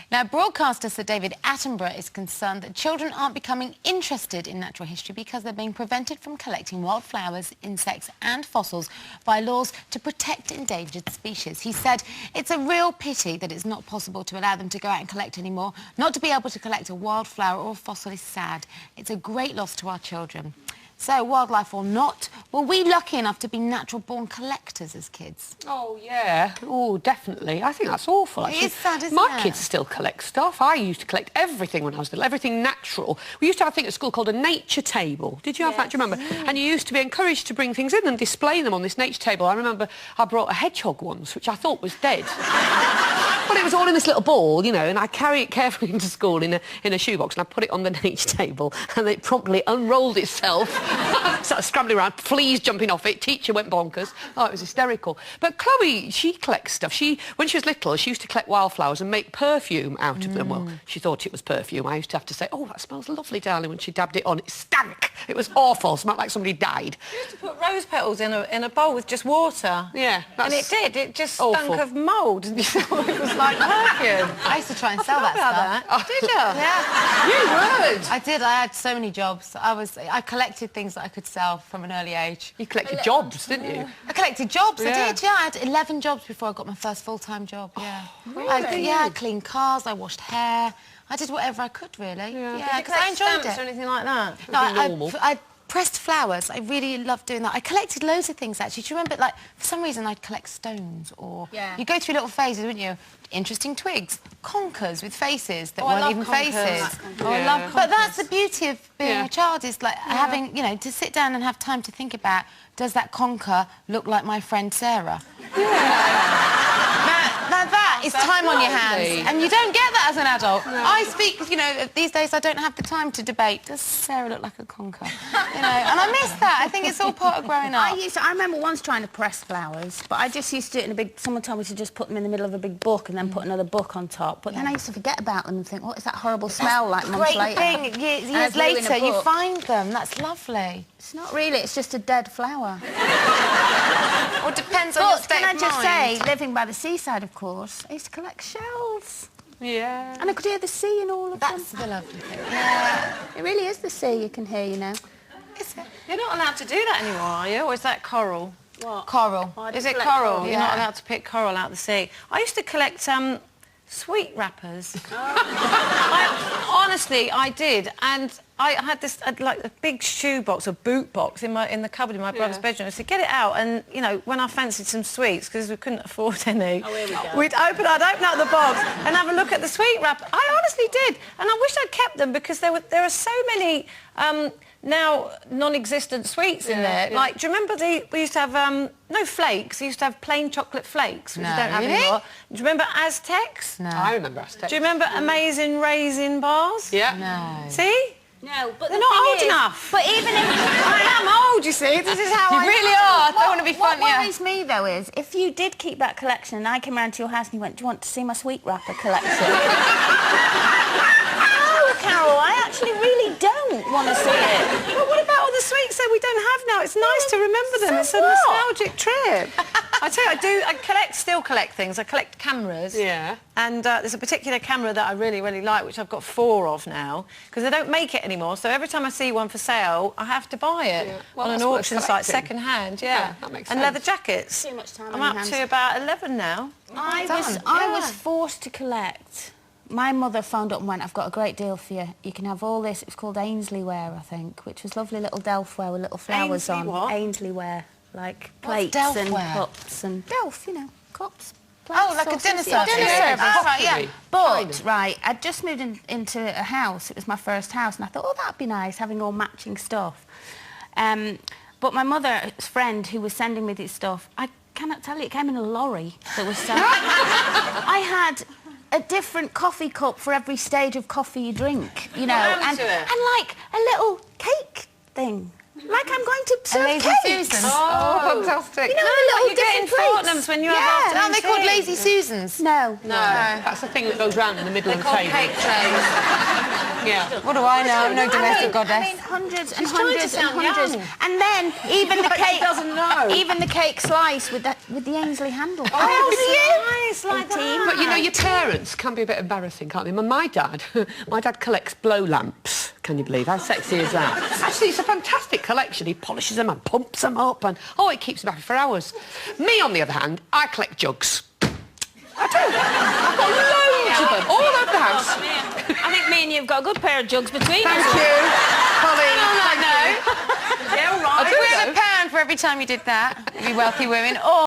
Now, broadcaster Sir David Attenborough is concerned that children aren't becoming interested in natural history because they're being prevented from collecting wildflowers, insects and fossils by laws to protect endangered species. He said it's a real pity that it's not possible to allow them to go out and collect anymore. Not to be able to collect a wildflower or fossil is sad. It's a great loss to our children. So, wildlife or not, were we lucky enough to be natural-born collectors as kids? Oh, yeah. Oh, definitely. I think that's awful, actually. It is sad, isn't My it? kids still collect stuff. I used to collect everything when I was little, everything natural. We used to have a thing at school called a nature table. Did you have that? Do you remember? And you used to be encouraged to bring things in and display them on this nature table. I remember I brought a hedgehog once, which I thought was dead. But it was all in this little ball, you know, and I carry it carefully into school in a shoebox and I put it on the nature table and it promptly unrolled itself. Started scrambling around, fleas jumping off it, teacher went bonkers. Oh, it was hysterical. But Chloe, she collects stuff. When she was little, she used to collect wildflowers and make perfume out of them. Well, she thought it was perfume. I used to have to say, oh, that smells lovely, darling, when she dabbed it on. It stank. It was awful. Smelled like somebody died. You used to put rose petals in a bowl with just water. Yeah. And it did. It just stunk of mould. And you thought it was like perfume. I used to try and sell that stuff. Oh, did you? Yeah. You would? I did. I had so many jobs. I collected things that I could sell from an early age. You collected jobs, didn't you? I collected jobs. Yeah. I did, yeah. I had 11 jobs before I got my first full-time job, yeah. Really? I cleaned cars, I washed hair. I did whatever I could, really. Yeah, because I enjoyed it. or anything like that? No, normal. I pressed flowers. I really loved doing that. I collected loads of things, actually. Do you remember, like, for some reason I'd collect stones or... Yeah. You go through little phases, wouldn't you? Interesting twigs, conkers with faces that weren't even faces. I love conkers. But that's the beauty of being Yeah. a child, is like having, you know, to sit down and have time to think about, does that conker look like my friend Sarah? Now that is time on your hands, and you don't get that as an adult. No. I speak, you know, these days I don't have the time to debate, does Sarah look like a conker? You know, and I miss that. I think it's all part of growing up. I remember once trying to press flowers, but I just used to do it in a big... Someone told me to just put them in the middle of a big book and then put another book on top. But then I used to forget about them and think, what is that horrible smell like months Great later? thing, years later you find them. That's lovely. It's not really, it's just a dead flower. Or it depends on your But state can I of just mind. say, living by the seaside, of course, I used to collect shells. Yeah. And I could hear the sea in all of That's them. the lovely thing. Yeah. It really is the sea you can hear, you know. Is it? You're not allowed to do that anymore, are you? Or is that coral? What? Coral. Is it collect coral? coral, You're not yeah. allowed to pick coral out of the sea. I used to collect sweet wrappers. Honestly, I did, and I had this like a big shoebox, a boot box in the cupboard in my brother's bedroom. I said, get it out, and you know, when I fancied some sweets because we couldn't afford any, I'd open up the box and have a look at the sweet wrapper. I honestly did, and I wish I'd kept them because there are so many now non-existent sweets in there. Yeah. Like, do you remember we used to have no flakes? We used to have plain chocolate flakes, which No, we don't have really? anymore. Do you remember Aztecs? No. I remember Aztecs. Do you remember Amazing Raisin Bars? Yeah. No. See? No, but They're not old enough. But even if... I am old, you see. This is how You I... really are. I don't want to be What funny. Yeah. worries me, though, is if you did keep that collection and I came round to your house and you went, do you want to see my sweet wrapper collection? No, Carol, I actually really don't want to see it. But what about all the sweets that we don't have now? It's nice to remember them. It's a nostalgic trip. I tell you, I still collect things. I collect cameras. Yeah. And there's a particular camera that I really, really like, which I've got 4 of now, because they don't make it anymore. So every time I see one for sale, I have to buy it Well, on an that's worth auction site, collecting. second-hand, Yeah, that makes and sense. leather jackets. Too much time I'm on up your to hands. about 11 now. I was forced to collect. My mother phoned up and went, I've got a great deal for you. You can have all this. It was called Ainsley ware, I think, which was lovely little delfware with little flowers Ainsley on. what? Ainsley ware, like What's plates and delfware? cups and... Delf, you know, cups. Plates, Oh, like a dinner saucers, yeah, service. dinner Yeah. service. Oh, right, yeah. But, right, I'd just moved into a house. It was my first house, and I thought, oh, that'd be nice, having all matching stuff. But my mother's friend, who was sending me this stuff, I cannot tell you, it came in a lorry that was so... I had a different coffee cup for every stage of coffee you drink, you know, happened to it? and like a little cake thing. Like I'm going to serve Lazy cake. Susans. Oh, fantastic. You know, No, the little you get in different plates. Fortnum's when you Yeah. have afternoon Aren't they called tea. Lazy Susans? No. That's the thing that goes round in the middle of the Called table. cake trays. Yeah. What do I know? I'm no domestic goddess. I mean, hundreds and She's trying to hundreds and sound hundreds. young. And then even the Like she cake doesn't know. Even the cake slice with the Ainsley handle. Nice, like that. But you know, your parents can be a bit embarrassing, can't they? My dad collects blow lamps. Can you believe how sexy is that? Actually, it's a fantastic collection. He polishes them and pumps them up, and it keeps them happy for hours. Me, on the other hand, I collect jugs. I do. I've got loads of them all over the house. I think me and you've got a good pair of jugs between Thank us. you, Colleen. No. Yeah, all right. If we had £1 for every time you did that, we'd be wealthy women. Or